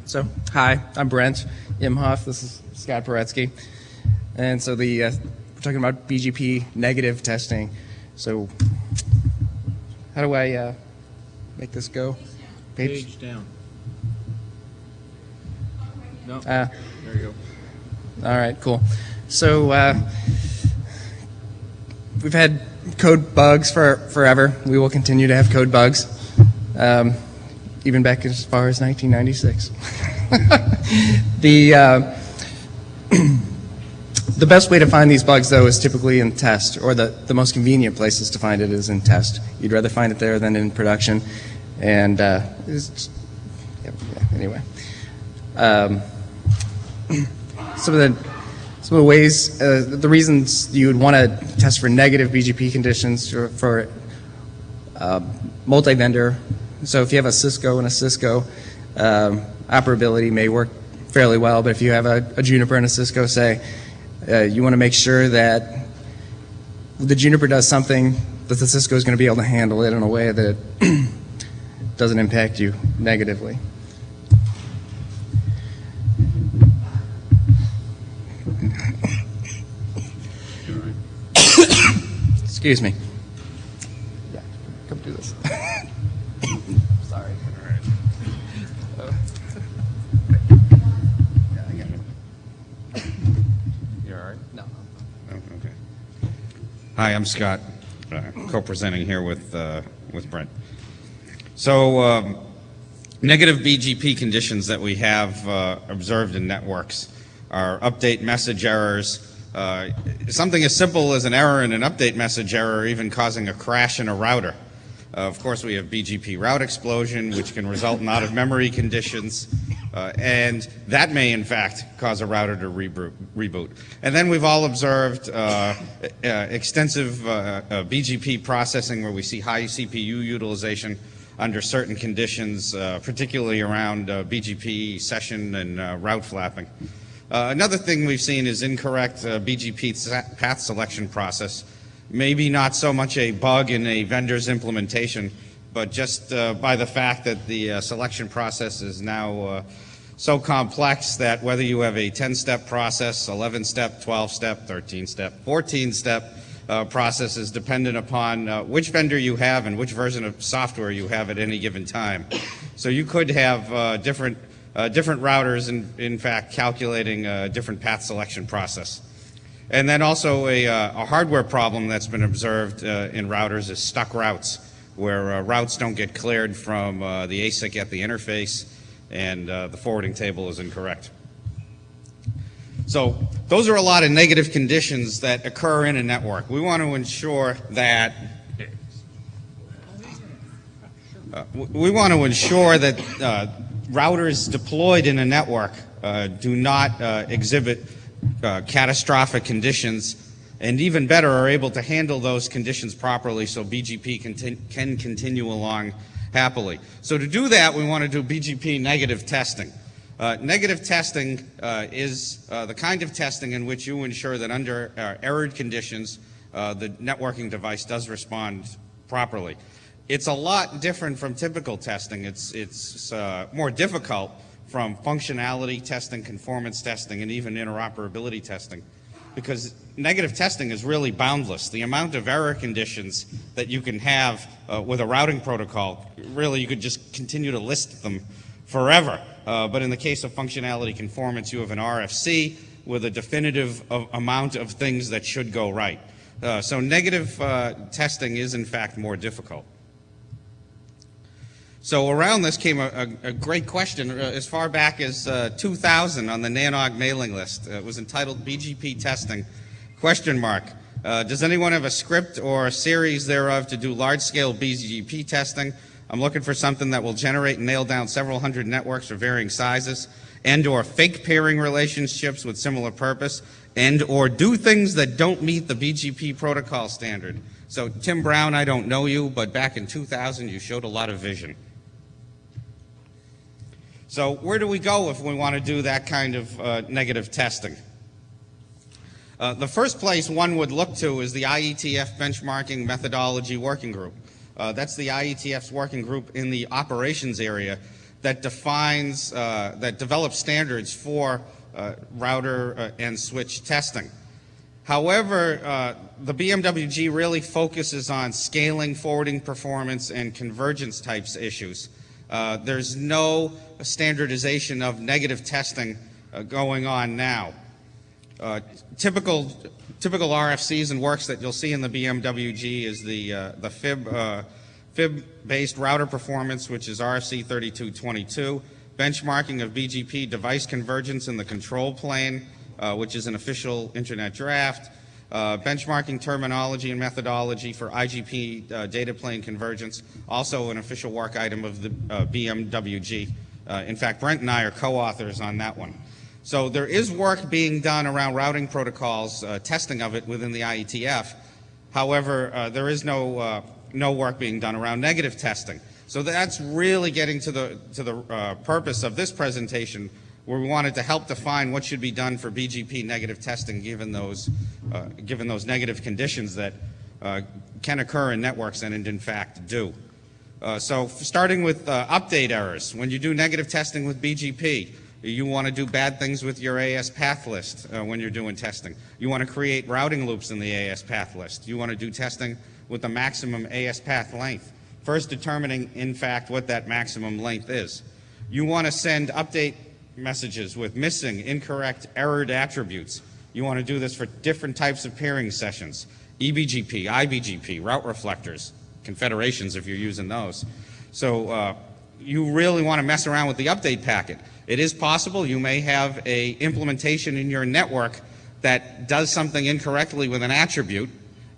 So, hi, I'm Brent Imhoff. This is Scott Poretsky. And so we're talking about BGP negative testing. So, how do I make this go? Page down. No, there you go. All right, cool. So, we've had code bugs for forever. We will continue to have code bugs, even back as far as 1996. The best way to find these bugs, though, is typically in test, or the most convenient places to find it is in test. You'd rather find it there than in production. And anyway, some of the ways, the reasons you would want to test for negative BGP conditions for multi-vendor. So if you have a Cisco and a Cisco, operability may work fairly well, but if you have a Juniper and a Cisco, say, you want to make sure that the Juniper does something that the Cisco is going to be able to handle it in a way that it doesn't impact you negatively. Excuse me. Yeah, come do this. Sorry. All right. Yeah, I got it. You all right? No. Oh, okay. Hi, I'm Scott, co-presenting here with Brent. So, negative BGP conditions that we have observed in networks are update message errors. Something as simple as an error in an update message error even causing a crash in a router. Of course, we have BGP route explosion, which can result in out-of-memory conditions, and that may, in fact, cause a router to reboot. And then we've all observed extensive BGP processing where we see high CPU utilization under certain conditions, particularly around BGP session and route flapping. Another thing we've seen is incorrect BGP path selection process. Maybe not so much a bug in a vendor's implementation, but just by the fact that the selection process is now so complex that whether you have a 10-step process, 11-step, 12-step, 13-step, 14-step process is dependent upon which vendor you have and which version of software you have at any given time. So you could have different routers, in fact, calculating a different path selection process. And then also a hardware problem that's been observed in routers is stuck routes, where routes don't get cleared from the ASIC at the interface, and the forwarding table is incorrect. So those are a lot of negative conditions that occur in a network. We want to ensure that routers deployed in a network do not exhibit catastrophic conditions, and even better, are able to handle those conditions properly so BGP can continue along happily. So to do that, we want to do BGP negative testing. Negative testing is the kind of testing in which you ensure that under errored conditions, the networking device does respond properly. It's a lot different from typical testing. It's more difficult from functionality testing, conformance testing, and even interoperability testing, because negative testing is really boundless. The amount of error conditions that you can have with a routing protocol, really you could just continue to list them forever. But in the case of functionality conformance, you have an RFC with a definitive amount of things that should go right. So negative testing is in fact more difficult. So around this came a great question as far back as 2000 on the NANOG mailing list. It was entitled BGP Testing, ? Does anyone have a script or a series thereof to do large-scale BGP testing? I'm looking for something that will generate and nail down several hundred networks of varying sizes, and or fake pairing relationships with similar purpose, and or do things that don't meet the BGP protocol standard. So Tim Brown, I don't know you, but back in 2000 you showed a lot of vision. So where do we go if we want to do that kind of negative testing? The first place one would look to is the IETF Benchmarking Methodology Working Group. That's the IETF's working group in the operations area that defines, that develops standards for router and switch testing. However, the BMWG really focuses on scaling, forwarding performance, and convergence types issues. There's no standardization of negative testing going on now. Typical RFCs and works that you'll see in the BMWG is the FIB-based router performance, which is RFC 3222, benchmarking of BGP device convergence in the control plane, which is an official internet draft, benchmarking terminology and methodology for IGP data plane convergence, also an official work item of the BMWG. In fact, Brent and I are co-authors on that one. So there is work being done around routing protocols, testing of it within the IETF. However, there is no work being done around negative testing. So that's really getting to the purpose of this presentation, where we wanted to help define what should be done for BGP negative testing given those negative conditions that can occur in networks and in fact do. So starting with update errors. When you do negative testing with BGP, you want to do bad things with your AS path list when you're doing testing. You want to create routing loops in the AS path list. You want to do testing with the maximum AS path length, first determining in fact what that maximum length is. You want to send update messages with missing, incorrect, errored attributes. You want to do this for different types of peering sessions, eBGP, iBGP, route reflectors, confederations if you're using those. So you really want to mess around with the update packet. It is possible you may have a implementation in your network that does something incorrectly with an attribute,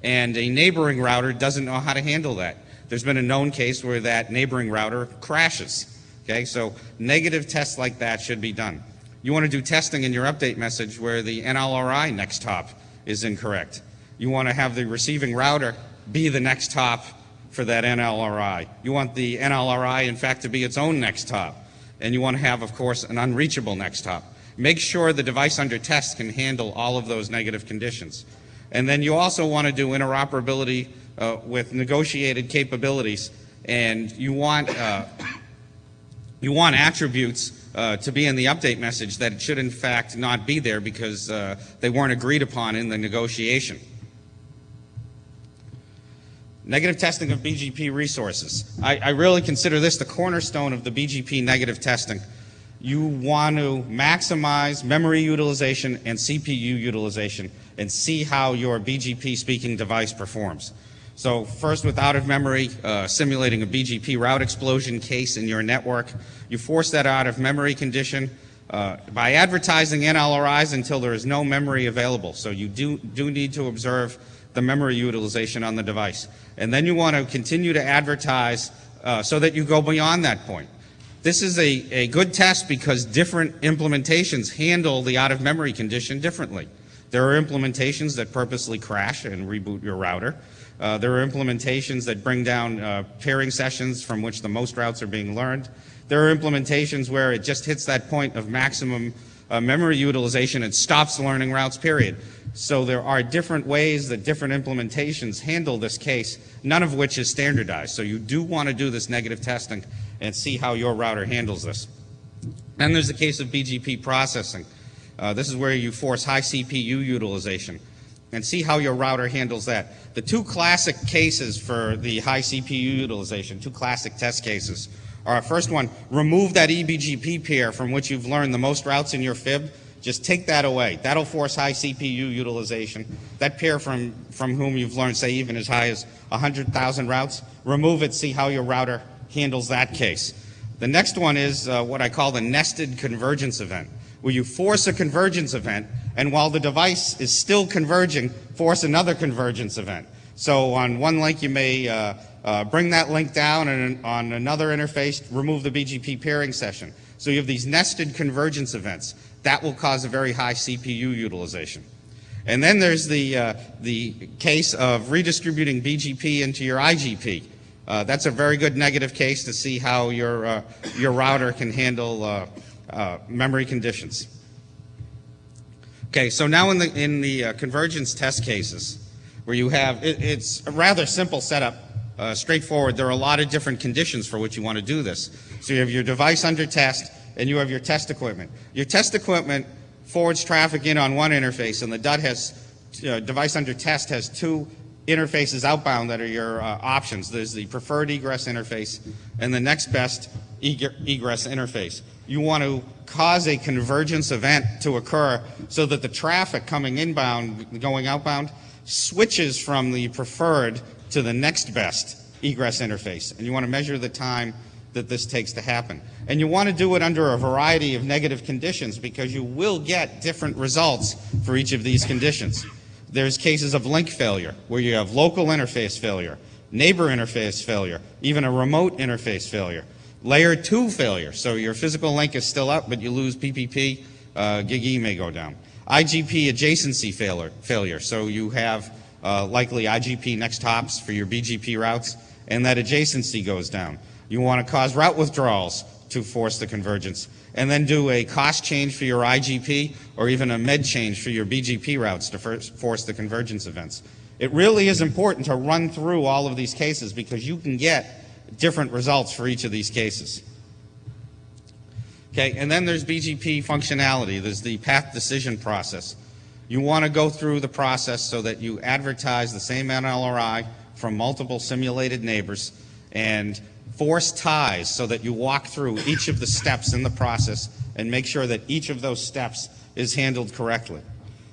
and a neighboring router doesn't know how to handle that. There's been a known case where that neighboring router crashes. Okay, so negative tests like that should be done. You want to do testing in your update message where the NLRI next hop is incorrect. You want to have the receiving router be the next hop for that NLRI. You want the NLRI, in fact, to be its own next hop. And you want to have, of course, an unreachable next hop. Make sure the device under test can handle all of those negative conditions. And then you also want to do interoperability with negotiated capabilities, and you want attributes to be in the update message that it should in fact not be there because they weren't agreed upon in the negotiation. Negative testing of BGP resources. I really consider this the cornerstone of the BGP negative testing. You want to maximize memory utilization and CPU utilization and see how your BGP speaking device performs. So first, with out of memory, simulating a BGP route explosion case in your network, you force that out of memory condition by advertising NLRIs until there is no memory available. So you do need to observe the memory utilization on the device. And then you want to continue to advertise so that you go beyond that point. This is a good test because different implementations handle the out of memory condition differently. There are implementations that purposely crash and reboot your router. There are implementations that bring down pairing sessions from which the most routes are being learned. There are implementations where it just hits that point of maximum memory utilization and stops learning routes, period. So there are different ways that different implementations handle this case, none of which is standardized. So you do want to do this negative testing and see how your router handles this. Then there's the case of BGP processing. This is where you force high CPU utilization and see how your router handles that. The two classic cases for the high CPU utilization, two classic test cases, are first one, remove that eBGP pair from which you've learned the most routes in your FIB. Just take that away. That'll force high CPU utilization. That pair from whom you've learned, say, even as high as 100,000 routes, remove it, see how your router handles that case. The next one is what I call the nested convergence event, where you force a convergence event, and while the device is still converging, force another convergence event. So on one link, you may bring that link down, and on another interface, remove the BGP pairing session. So you have these nested convergence events. That will cause a very high CPU utilization. And then there's the case of redistributing BGP into your IGP. That's a very good negative case to see how your router can handle memory conditions. Okay, so now in the convergence test cases, where you have, it's a rather simple setup, straightforward. There are a lot of different conditions for which you want to do this. So you have your device under test, and you have your test equipment. Your test equipment forwards traffic in on one interface, and the DUT has, device under test has two interfaces outbound that are your options. There's the preferred egress interface and the next best egress interface. You want to cause a convergence event to occur so that the traffic coming inbound, going outbound, switches from the preferred to the next best egress interface. And you want to measure the time that this takes to happen. And you want to do it under a variety of negative conditions because you will get different results for each of these conditions. There's cases of link failure where you have local interface failure, neighbor interface failure, even a remote interface failure. Layer 2 failure, so your physical link is still up, but you lose PPP, gig E may go down. IGP adjacency failure, so you have likely IGP next hops for your BGP routes, and that adjacency goes down. You want to cause route withdrawals to force the convergence, and then do a cost change for your IGP or even a med change for your BGP routes to force the convergence events. It really is important to run through all of these cases because you can get different results for each of these cases. Okay, and then there's BGP functionality. There's the path decision process. You want to go through the process so that you advertise the same NLRI from multiple simulated neighbors and force ties so that you walk through each of the steps in the process and make sure that each of those steps is handled correctly.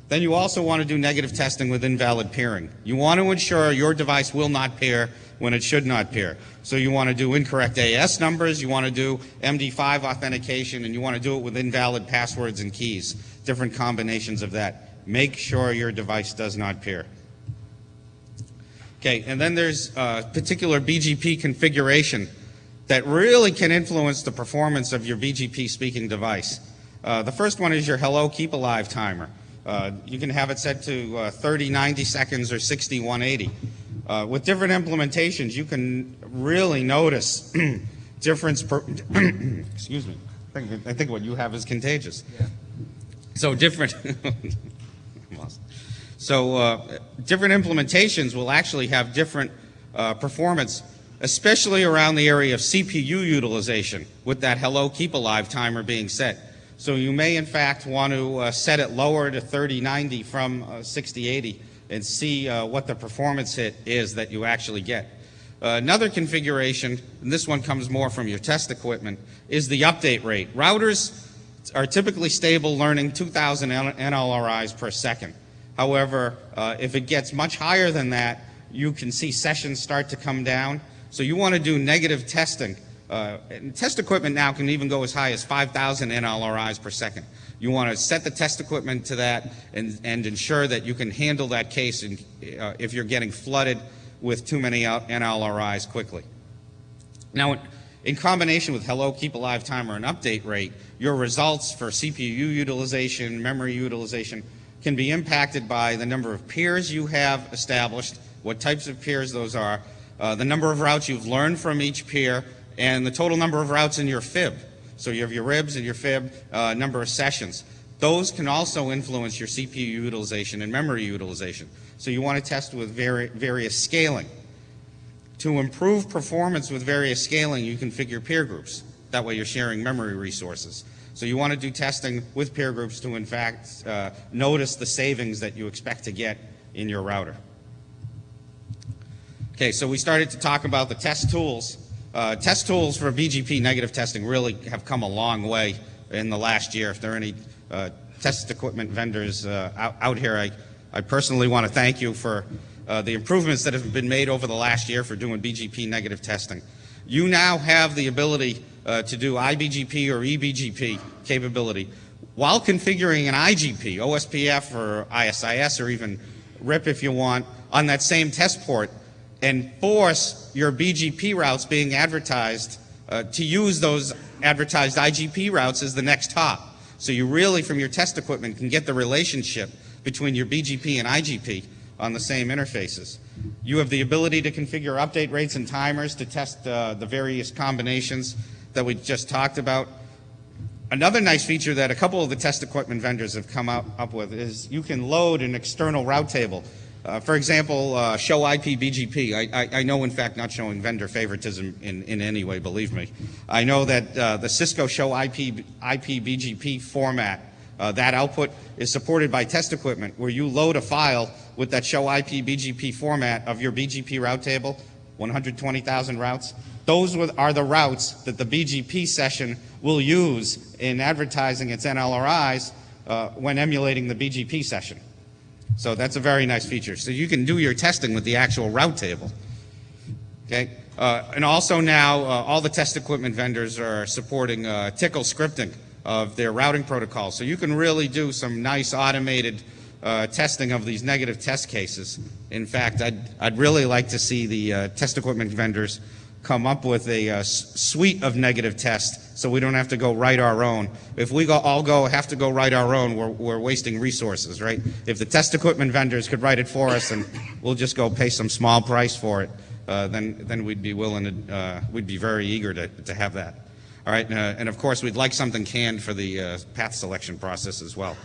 Then you also want to do negative testing with invalid peering. You want to ensure your device will not pair when it should not pair. So you want to do incorrect AS numbers, you want to do MD5 authentication, and you want to do it with invalid passwords and keys, different combinations of that. Make sure your device does not pair. Okay, and then there's particular BGP configuration that really can influence the performance of your BGP speaking device. The first one is your hello keep alive timer. You can have it set to 30, 90 seconds or 60, 180. With different implementations, you can really notice difference excuse me. I think what you have is contagious. Yeah. So different different implementations will actually have different performance, especially around the area of CPU utilization with that hello keep alive timer being set. So you may in fact want to set it lower to 3090 from 6080 and see what the performance hit is that you actually get. Another configuration, and this one comes more from your test equipment, is the update rate. Routers are typically stable learning 2,000 NLRIs per second. However, if it gets much higher than that, you can see sessions start to come down. So you want to do negative testing. And test equipment now can even go as high as 5,000 NLRIs per second. You want to set the test equipment to that and ensure that you can handle that case if you're getting flooded with too many NLRIs quickly. Now, in combination with hello keep alive timer and update rate, your results for CPU utilization, memory utilization can be impacted by the number of peers you have established, what types of peers those are, the number of routes you've learned from each peer, and the total number of routes in your FIB. So you have your RIBs and your FIB, number of sessions. Those can also influence your CPU utilization and memory utilization. So you want to test with various scaling. To improve performance with various scaling, you configure peer groups. That way you're sharing memory resources. So you want to do testing with peer groups to in fact notice the savings that you expect to get in your router. Okay, so we started to talk about the test tools. Test tools for BGP negative testing really have come a long way in the last year. If there are any test equipment vendors out here, I personally want to thank you for the improvements that have been made over the last year for doing BGP negative testing. You now have the ability to do iBGP or eBGP capability while configuring an IGP, OSPF or ISIS or even RIP if you want, on that same test port, and force your BGP routes being advertised to use those advertised IGP routes as the next hop. So you really, from your test equipment, can get the relationship between your BGP and IGP on the same interfaces. You have the ability to configure update rates and timers to test the various combinations that we just talked about. Another nice feature that a couple of the test equipment vendors have come up with is you can load an external route table. For example, show IP BGP. I know, in fact, not showing vendor favoritism in any way, believe me. I know that the Cisco show IP BGP format, that output is supported by test equipment where you load a file with that show IP BGP format of your BGP route table, 120,000 routes. Those are the routes that the BGP session will use in advertising its NLRIs when emulating the BGP session. So that's a very nice feature. So you can do your testing with the actual route table. Okay? And also now, all the test equipment vendors are supporting tickle scripting of their routing protocols. So you can really do some nice automated testing of these negative test cases. In fact, I'd really like to see the test equipment vendors come up with a suite of negative tests so we don't have to go write our own. If we have to go write our own, we're wasting resources, right? If the test equipment vendors could write it for us and we'll just go pay some small price for it, then we'd be willing to, we'd be very eager to have that. All right, and of course we'd like something canned for the path selection process as well.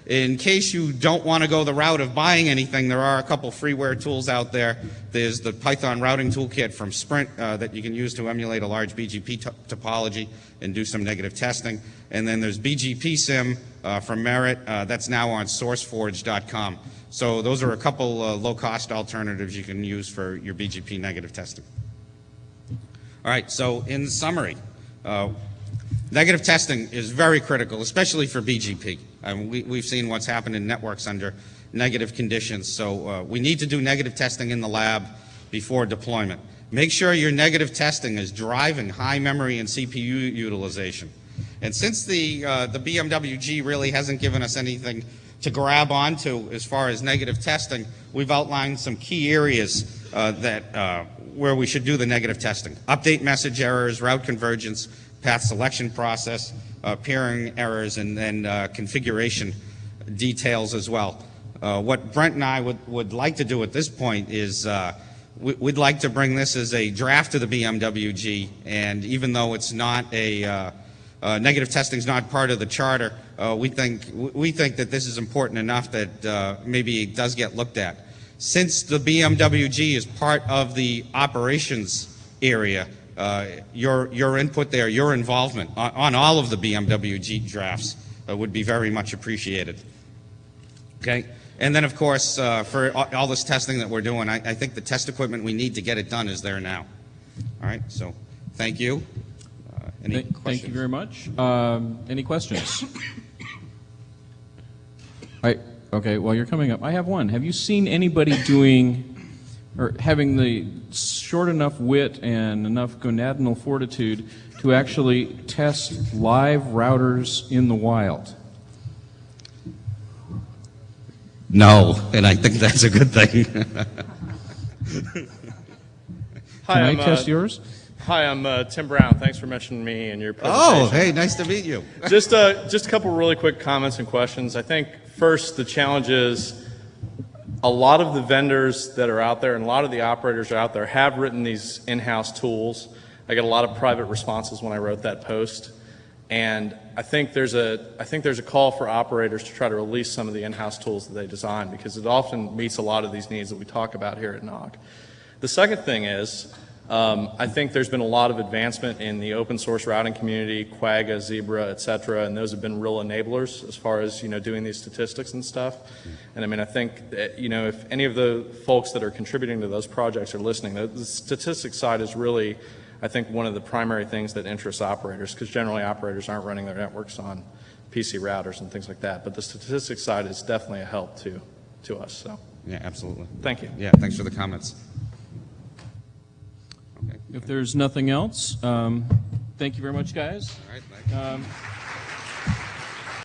In case you don't want to go the route of buying anything, there are a couple freeware tools out there. There's the Python routing toolkit from Sprint that you can use to emulate a large BGP topology and do some negative testing. And then there's BGP Sim from Merit. That's now on sourceforge.com. So those are a couple low-cost alternatives you can use for your BGP negative testing. All right, so in summary, negative testing is very critical, especially for BGP. We've seen what's happened in networks under negative conditions, so we need to do negative testing in the lab before deployment. Make sure your negative testing is driving high memory and CPU utilization. And since the BMWG really hasn't given us anything to grab onto as far as negative testing, we've outlined some key areas where we should do the negative testing. Update message errors, route convergence, path selection process, peering errors, and then configuration details as well. What Brent and I would like to do at this point is we'd like to bring this as a draft to the BMWG, and even though it's not negative testing is not part of the charter, we think that this is important enough that maybe it does get looked at. Since the BMWG is part of the operations area, your input there, your involvement on all of the BMWG drafts would be very much appreciated. Okay, and then of course for all this testing that we're doing, I think the test equipment we need to get it done is there now. All right, so thank you. Any questions? Thank you very much. Any questions? Okay, well, you're coming up. I have one. Have you seen anybody doing or having the short enough wit and enough gonadal fortitude to actually test live routers in the wild? No, and I think that's a good thing. Can I test yours? Hi, I'm Tim Brown. Thanks for mentioning me and your presentation. Oh, hey, nice to meet you. Just a couple really quick comments and questions. I think first the challenge is a lot of the vendors that are out there and a lot of the operators are out there have written these in-house tools. I got a lot of private responses when I wrote that post, and I think there's a call for operators to try to release some of the in-house tools that they design, because it often meets a lot of these needs that we talk about here at NOG. The second thing is I think there's been a lot of advancement in the open source routing community, Quagga, Zebra, et cetera, and those have been real enablers as far as, doing these statistics and stuff. And I mean, I think that, if any of the folks that are contributing to those projects are listening, the statistics side is really, I think, one of the primary things that interests operators, because generally operators aren't running their networks on PC routers and things like that. But the statistics side is definitely a help to us. So. Yeah, absolutely. Thank you. Yeah, thanks for the comments. Okay. If there's nothing else, thank you very much, guys. All right, thank you.